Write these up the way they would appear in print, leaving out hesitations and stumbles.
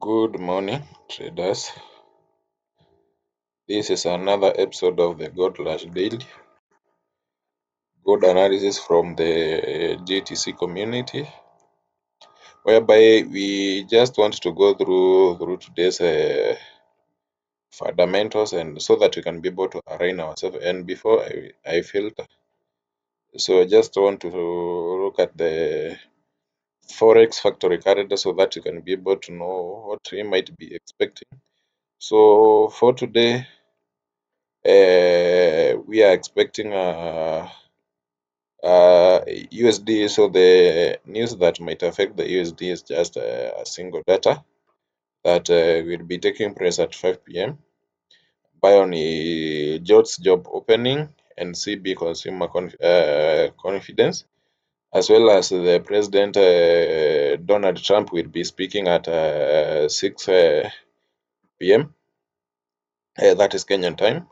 Good morning, traders. This is another episode of the Gold Rush Daily. Gold analysis from the GTC community, whereby we just want to go through today's fundamentals, and so that we can be able to arraign ourselves. And before I filter, so I just want to look at the forex factory calendar so that you can be able to know what we might be expecting. So for today, we are expecting USD. So the news that might affect the USD is just a single data that will be taking place at 5 p.m. Buy on JOTS job opening and CB consumer confidence, as well as the President Donald Trump will be speaking at 6 p.m. That is Kenyan time.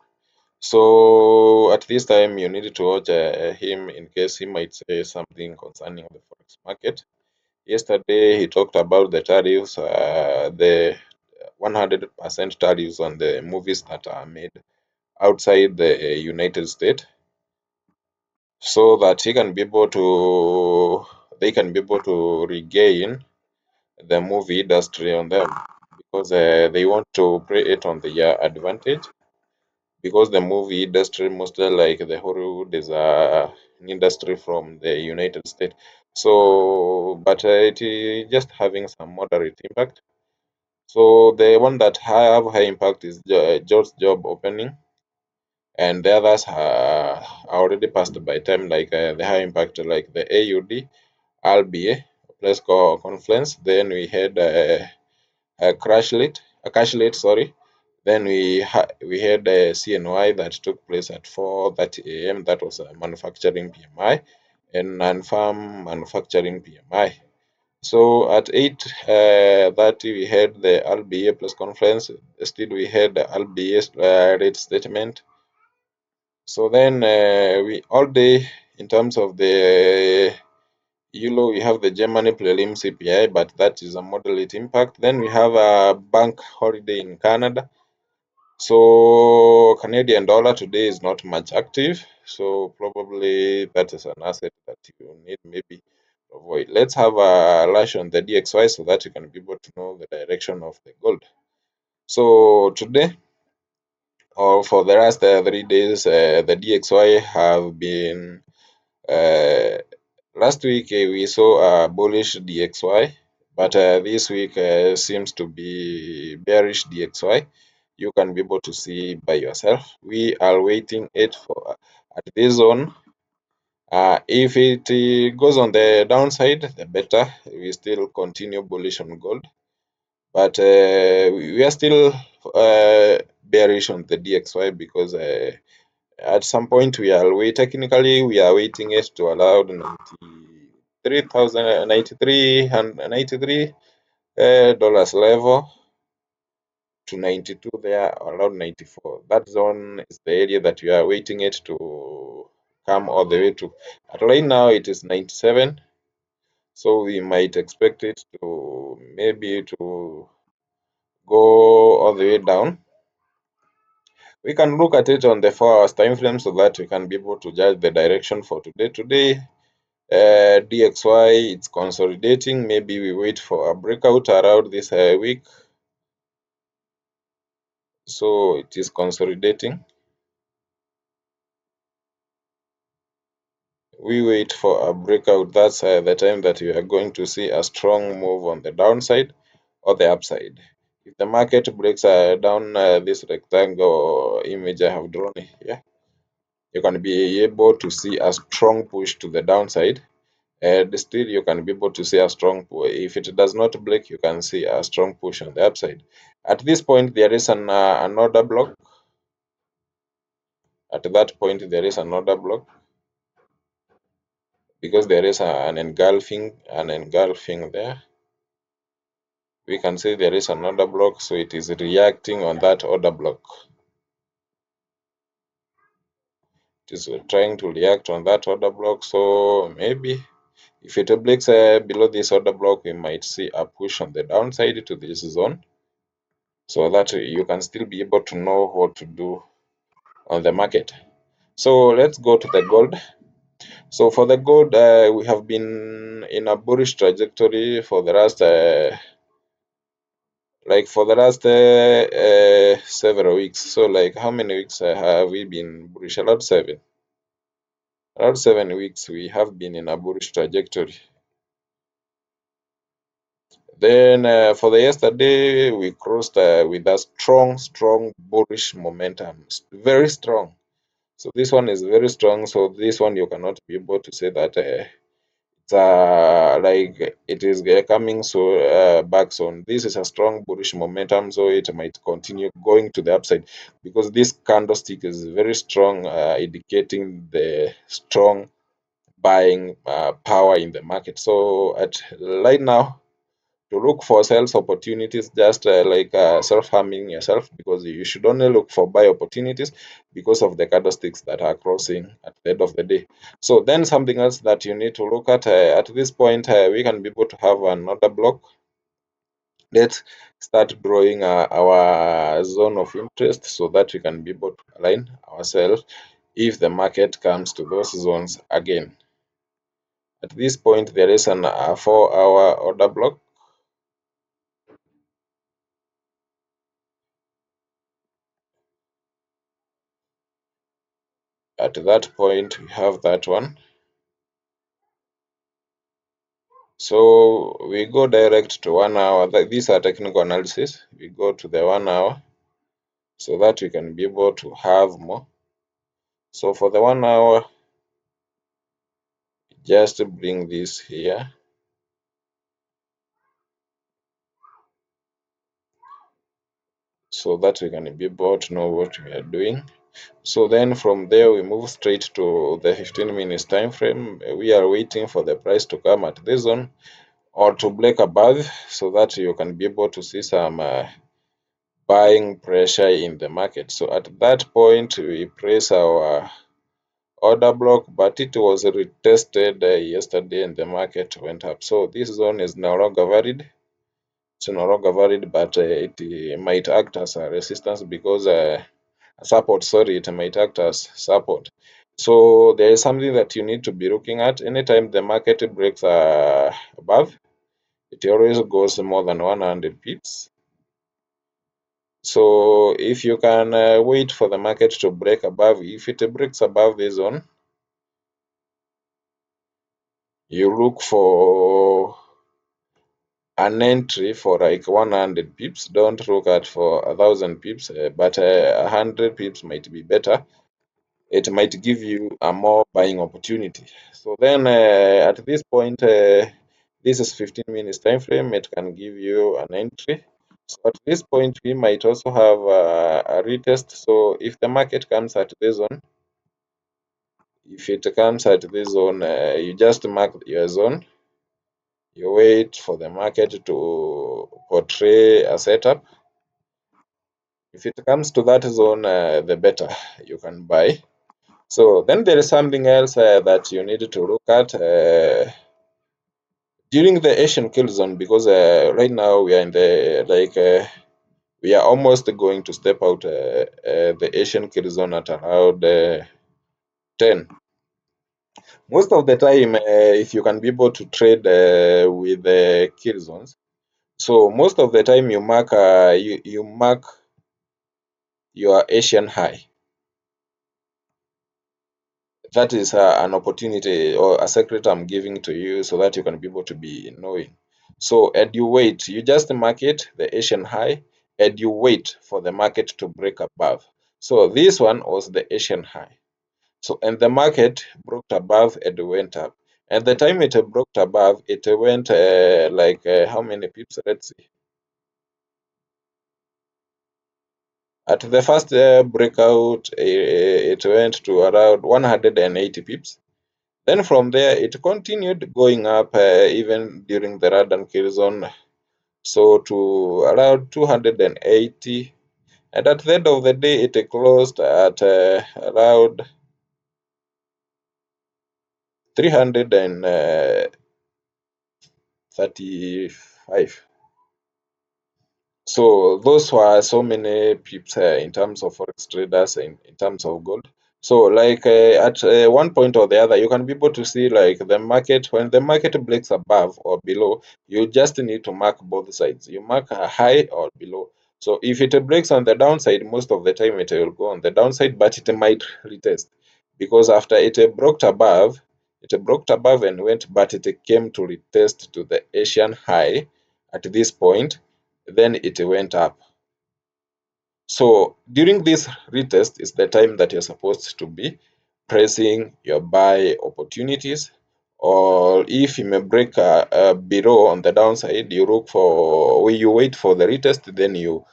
So at this time, you need to watch him in case he might say something concerning the forex market. Yesterday, he talked about the tariffs, the 100% tariffs on the movies that are made outside the United States, so that they can be able to regain the movie industry on them, because they want to play it on their advantage. Because the movie industry, mostly like the Hollywood, is an industry from the United States. So, but it is just having some moderate impact. So the one that have high impact is George job opening, and the others are already passed by time, like the high impact, like the AUD, RBA, plus conference. Then we had a cash late, sorry. Then we had a CNY that took place at 4:30 a.m. That was a manufacturing PMI and non-farm manufacturing PMI. So at 8:30 we had the RBA plus conference. Still we had the RBA rate statement. So then we all day in terms of the Euro, we have the Germany prelim CPI, but that is a moderate impact. Then we have a bank holiday in Canada. So Canadian dollar today is not much active. So probably that is an asset that you need maybe to avoid. Let's have a lash on the DXY so that you can be able to know the direction of the gold. So today, or for the last 3 days, the DXY have been last week we saw a bullish DXY, but this week seems to be bearish DXY. You can be able to see by yourself. We are waiting it for at this zone. If it goes on the downside, the better. We still continue bullish on gold, but we are still bearish on the DXY because at some point technically we are waiting it to allow 93,093 and 93 dollars level to 92 there, around 94. That zone is the area that we are waiting it to come all the way to. At right now it is 97, so we might expect it to maybe to go all the way down. We can look at it on the 4 hours time frame so that we can be able to judge the direction for today. Today, DXY it's consolidating. Maybe we wait for a breakout around this week. So it is consolidating. We wait for a breakout. That's the time that we are going to see a strong move on the downside or the upside. If the market breaks down this rectangle image I have drawn here, you can be able to see a strong push to the downside, and still you can be able to see a strong push. If it does not break, you can see a strong push on the upside. At this point there is an order block. At that point there is an order block because there is an engulfing there. We can see there is an order block, so it is reacting on that order block. It is trying to react on that order block. So maybe If it breaks below this order block, we might see a push on the downside to this zone, so that you can still be able to know what to do on the market. So let's go to the gold. So for the gold, we have been in a bullish trajectory for the last several weeks. So like how many weeks have we been bullish? Around 7 weeks we have been in a bullish trajectory. Then for the yesterday, we crossed with a strong bullish momentum, very strong. So this one is very strong. So this one you cannot be able to say that it's like it is coming so back soon. This is a strong bullish momentum, so it might continue going to the upside because this candlestick is very strong, indicating the strong buying power in the market. So at right now, to look for sales opportunities, just self-harming yourself, because you should only look for buy opportunities because of the candlesticks that are crossing at the end of the day. So then something else that you need to look at this point, we can be able to have another block. Let's start drawing our zone of interest so that we can be able to align ourselves if the market comes to those zones again. At this point, there is an 4-hour order block. At that point, we have that one. So we go direct to 1 hour. These are technical analysis. We go to the 1 hour so that we can be able to have more. So for the 1 hour, just bring this here. So that we can be able to know what we are doing. So then from there we move straight to the 15 minutes time frame. We are waiting for the price to come at this zone or to break above so that you can be able to see some buying pressure in the market. So at that point we place our order block, but it was retested yesterday and the market went up. So this zone is no longer valid. It's no longer valid, but it might act as a resistance because support. Sorry, it might act as support. So there is something that you need to be looking at. Anytime the market breaks above, it always goes more than 100 pips. So if you can wait for the market to break above, if it breaks above this zone, you look for an entry for like 100 pips. Don't look at for 1,000 pips, but 100 pips might be better. It might give you a more buying opportunity. So then at this point, this is 15 minutes time frame. It can give you an entry. So at this point, we might also have a retest. So if the market comes at this zone, if it comes at this zone, you just mark your zone. You wait for the market to portray a setup. If it comes to that zone, the better you can buy. So then there is something else that you need to look at during the Asian kill zone, because right now we are in the we are almost going to step out the Asian kill zone at around 10. Most of the time, if you can be able to trade with the kill zones, so most of the time you mark your Asian high. That is an opportunity or a secret I'm giving to you so that you can be able to be knowing. So, and you wait, you just market the Asian high and you wait for the market to break above. So, this one was the Asian high. So, and the market broke above and went up. And the time it broke above, it went how many pips? Let's see. At the first breakout, it went to around 180 pips. Then from there, it continued going up even during the Rad and Kill zone, so to around 280. And at the end of the day, it closed at around 300 and 35. So those were so many pips in terms of forex traders in terms of gold. So like at one point or the other, you can be able to see like the market, when the market breaks above or below, you just need to mark both sides. You mark a high or below. So if it breaks on the downside, most of the time it will go on the downside, but it might retest because after it broke above and went, but it came to retest to the Asian high at this point, then it went up. So during this retest is the time that you're supposed to be pressing your buy opportunities, or if you may break a below on the downside, you look for, when you wait for the retest, then you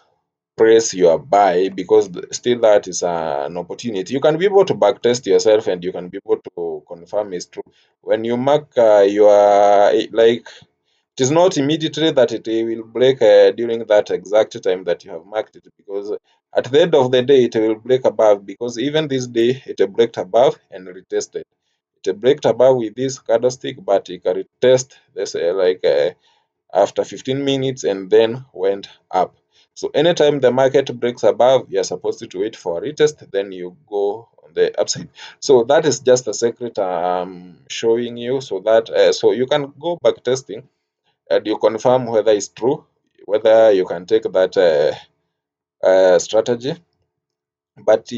press your buy, because still that is an opportunity. You can be able to backtest yourself and you can be able to confirm it's true. When you mark your, like, it is not immediately that it will break during that exact time that you have marked it, because at the end of the day it will break above, because even this day it break above and retested. It break above with this candlestick, but it can retest this after 15 minutes and then went up. So anytime the market breaks above, you're supposed to wait for a retest, then you go on the upside. So that is just a secret I'm showing you, so that so you can go back testing and you confirm whether it's true, whether you can take that strategy. But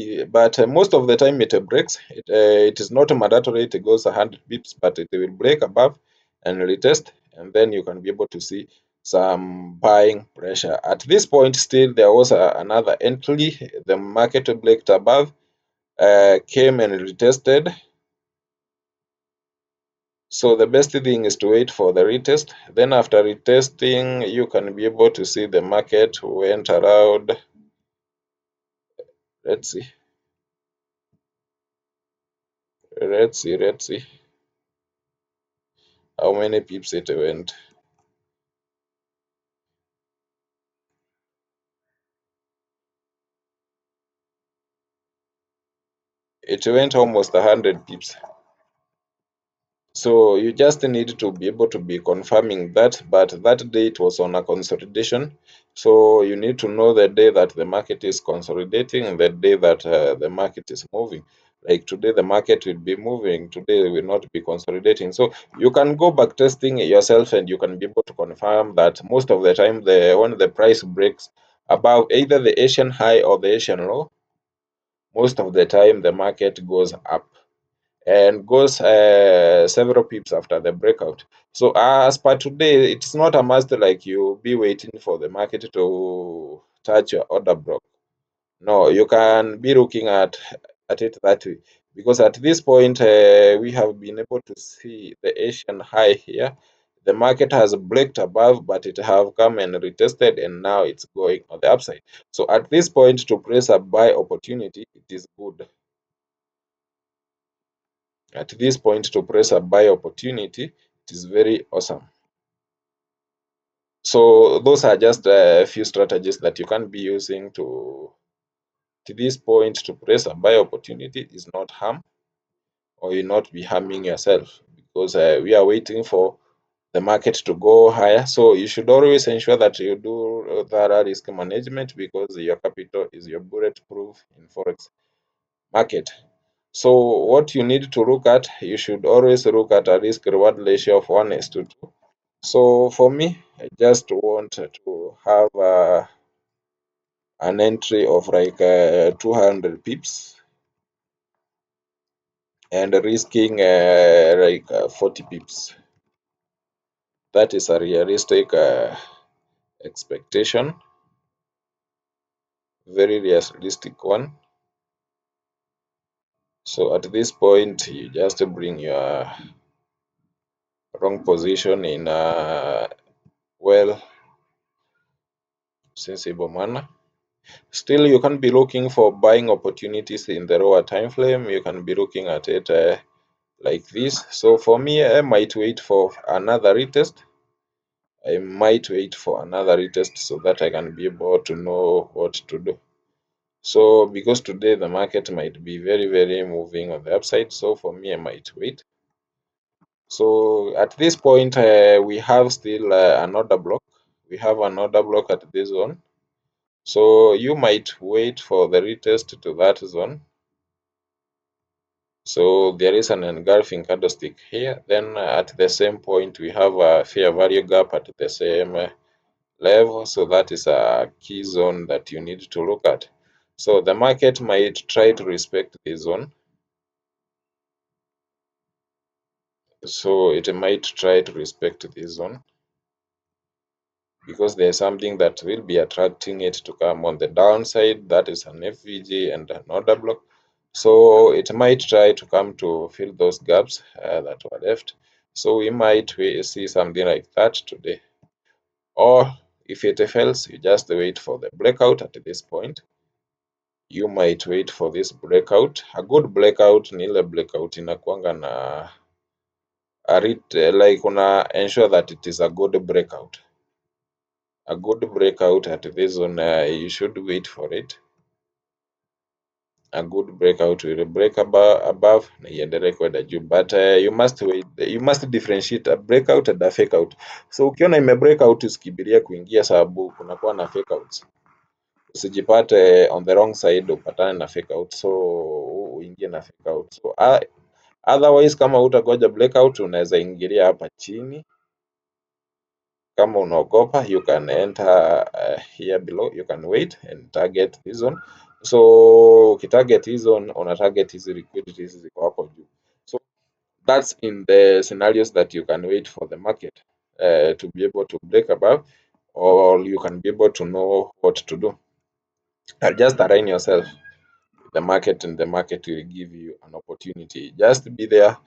most of the time it breaks. It is not mandatory it goes 100 pips, but it will break above and retest, and then you can be able to see some buying pressure. At this point, still there was another entry. The market broke above, came and retested. So the best thing is to wait for the retest. Then after retesting, you can be able to see the market went around. Let's see, let's see how many pips it went. It went almost 100 pips. So you just need to be able to be confirming that, but that day it was on a consolidation. So you need to know the day that the market is consolidating and the day that the market is moving. Like today, the market will be moving, today it will not be consolidating. So you can go back testing yourself and you can be able to confirm that most of the time, when the price breaks above either the Asian high or the Asian low, most of the time the market goes up and goes several pips after the breakout. So as per today, it's not a must like you be waiting for the market to touch your order block. No, you can be looking at it that way, because at this point we have been able to see the Asian high here. The market has breaked above, but it have come and retested, and now it's going on the upside. So at this point, to press a buy opportunity, it is good. At this point, to press a buy opportunity, it is very awesome. So those are just a few strategies that you can be using to this point. To press a buy opportunity is not harm, or you not be harming yourself, because we are waiting for the market to go higher. So you should always ensure that you do thorough risk management, because your capital is your bulletproof in forex market. So what you need to look at, you should always look at a risk reward ratio of 1:2. So for me, I just want to have an entry of like 200 pips and risking 40 pips. That is a realistic expectation, very realistic one. So at this point, you just bring your wrong position in a well sensible manner. Still, you can be looking for buying opportunities in the lower time frame. You can be looking at it like this. So for me, I might wait for another retest. I might wait for another retest so that I can be able to know what to do. So because today the market might be very, very moving on the upside, so for me, I might wait. So at this point, we have still an order block. We have an order block at this zone. So you might wait for the retest to that zone. So there is an engulfing candlestick here. Then at the same point, we have a fair value gap at the same level. So that is a key zone that you need to look at. So the market might try to respect this zone. So it might try to respect this zone because there's something that will be attracting it to come on the downside. That is an FVG and an order block. So it might try to come to fill those gaps that were left. So we might see something like that today. Or if it fails, you just wait for the breakout at this point. You might wait for this breakout. A good breakout ni ile breakout inakuanga na like una ensure that it is a good breakout. A good breakout at this zone, you should wait for it. A good breakout will break above na iendelee kwenda juu, but you must wait, you must differentiate a breakout and a fake out. So ukiona ime break out usikibiria kuingia, sababu kunakuwa na fake outs. Usijipate on the wrong side upatane na fake out, so uingie na fake out. So otherwise kama utagoja breakout unaweza ingilia hapa chini. Kama unaogopa, you can enter here below, you can wait and target this zone. So ukitarget hii zone una target hizi liquidities ziko hapo juu. So that's in the scenarios that you can wait for the market to be able to break above, or you can be able to know what to do. Just align yourself with the market, and the market will give you an opportunity. Just be there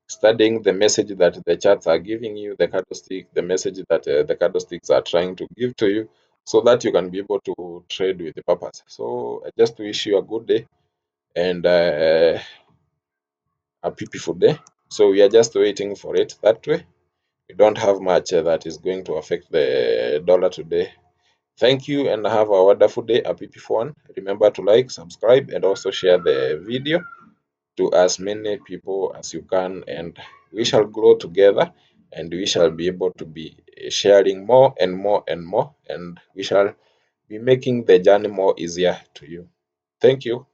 studying the message that the charts are giving you, the candlestick, the message that the candlesticks are trying to give to you, so that you can be able to trade with the purpose. So I just wish you a good day and a beautiful day. So we are just waiting for it that way. We don't have much that is going to affect the dollar today. Thank you and have a wonderful day, a beautiful one. Remember to like, subscribe, and also share the video to as many people as you can, and we shall grow together, and we shall be able to be sharing more and more and more, and we shall be making the journey more easier to you. Thank you.